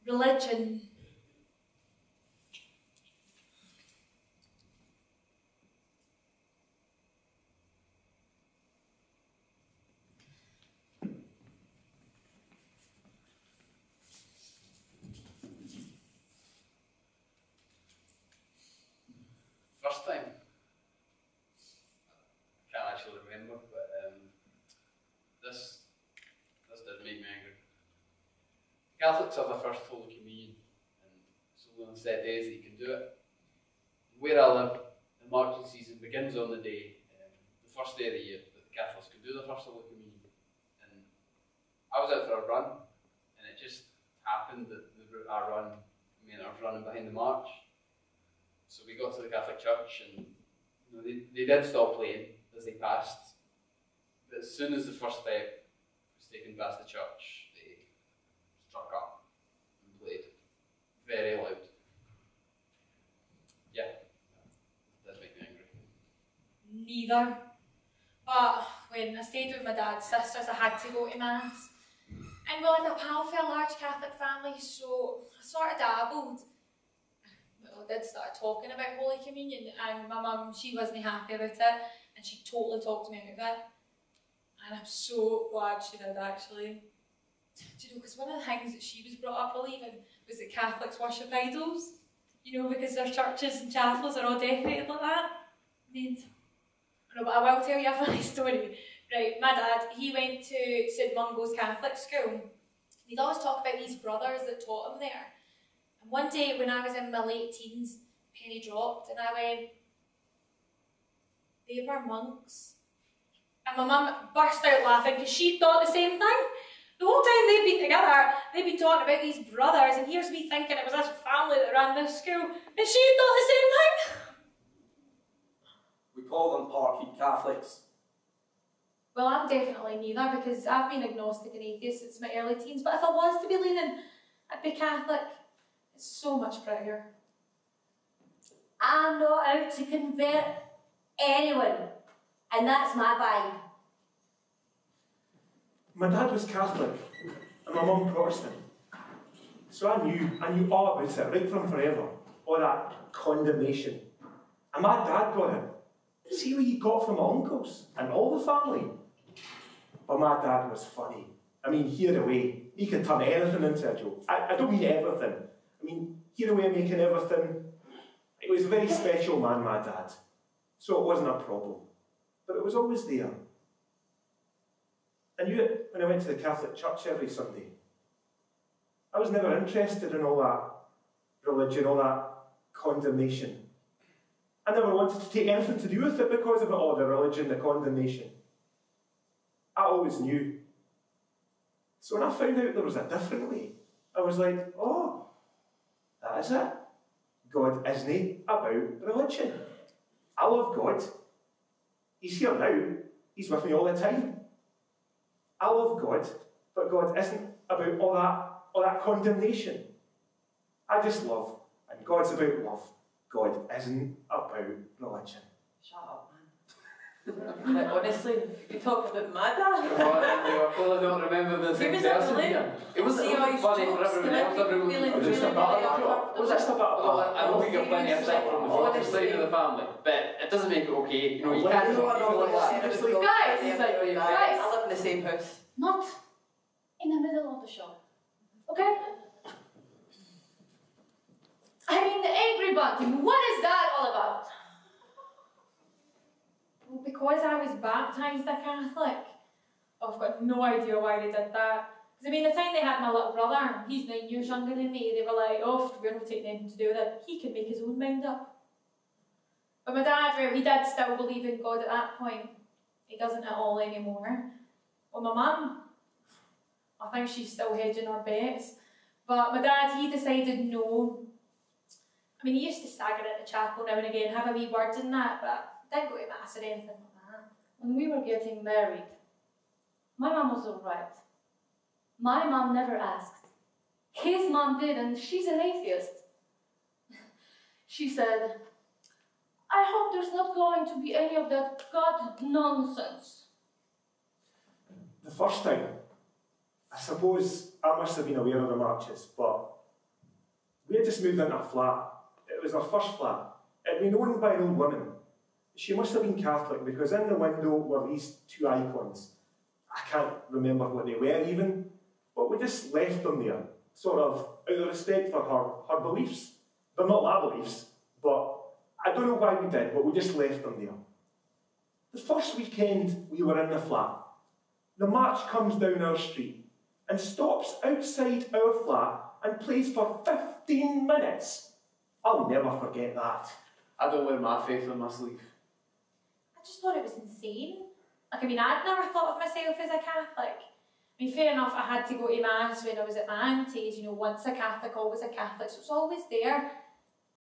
religion. First time, I can't actually remember, but this did make me angry. Catholics have the first Holy Communion, and it's only on set days that you can do it. Where I live, the marching season begins on the day, the first day of the year, that the Catholics could do the first Holy Communion. And I was out for a run, and it just happened that the route I run, I was running behind the march. So we got to the Catholic Church, and they did stop playing as they passed. But as soon as the first step was taken past the church, they struck up and played very loud. Yeah, that did make me angry. Neither. But when I stayed with my dad's sisters, I had to go to Mass. And we had a powerful large Catholic family, so I sort of dabbled. I did start talking about Holy Communion, and my mum, she wasn't happy about it, and she totally talked me out of it. And I'm so glad she did, actually. Do you know, because one of the things that she was brought up believing was that Catholics worship idols. You know, because their churches and chapels are all decorated like that. No, but I will tell you a funny story. Right, my dad, he went to St Mungo's Catholic school. He'd always talk about these brothers that taught him there. And one day when I was in my late teens, penny dropped and I went, they were monks. And my mum burst out laughing because she thought the same thing. The whole time they'd been together, they'd been talking about these brothers, and here's me thinking it was this family that ran this school, and she thought the same thing. We call them Parkhead Catholics. Well, I'm definitely neither, because I've been agnostic and atheist since my early teens, but if I was to be leaning, I'd be Catholic. It's so much prettier. I'm not out to convert anyone, and that's my vibe. My dad was Catholic, and my mum Protestant. So I knew all about it, right from forever. All that condemnation. And my dad got it. See what he got from my uncles, and all the family. But my dad was funny. I mean, here away, he could turn anything into a joke. I don't mean everything. I mean, here away making everything. He was a very special man, my dad. So it wasn't a problem. But it was always there. I knew it when I went to the Catholic Church every Sunday. I was never interested in all that religion, all that condemnation. I never wanted to take anything to do with it because of it all, the religion, the condemnation. I always knew. So when I found out there was a different way, I was like, oh, that is it. God isn't about religion. I love God. He's here now. He's with me all the time. I love God, but God isn't about all that condemnation. I just love, and God's about love. God isn't about religion. Shut up, man. Like, honestly, you talk about my dad. I clearly don't remember the same person here. It wasn't funny for everyone else. Everyone was just a bit of Was just a bit of I don't think you're plenty of sight from the father's side of the family, but it doesn't make it okay. You know, you can't Guys! I live in the same house. Not in the middle of the show. Okay? I mean, the angry bunting, what is that all about? Well, because I was baptised a Catholic. Oh, I've got no idea why they did that. Because I mean, the time they had my little brother, he's 9 years younger than me, they were like, oh, we're not taking anything to do with it. He can make his own mind up. But my dad, well, he did still believe in God at that point. He doesn't at all anymore. Well, my mum, I think she's still hedging her bets. But my dad, he decided no. I mean, he used to stagger at the chapel now and again, have a wee word in that, but didn't go to Mass or anything like that. When we were getting married, my mum was all right. My mum never asked. His mum did, and she's an atheist. She said, I hope there's not going to be any of that God nonsense. The first time, I suppose I must have been aware of the marches, but We had just moved into a flat. It was our first flat. It had been owned by an old woman. She must have been Catholic because in the window were these two icons. I can't remember what they were even, but we just left them there, sort of out of respect for her beliefs. They're not our beliefs, but I don't know why we did, but we just left them there. The first weekend we were in the flat, the march comes down our street and stops outside our flat and plays for 15 minutes. I'll never forget that. I don't wear my faith on my sleeve. I just thought it was insane. Like, I mean, I'd never thought of myself as a Catholic. I mean, fair enough, I had to go to Mass when I was at my auntie's, you know, once a Catholic, always a Catholic, so it's always there.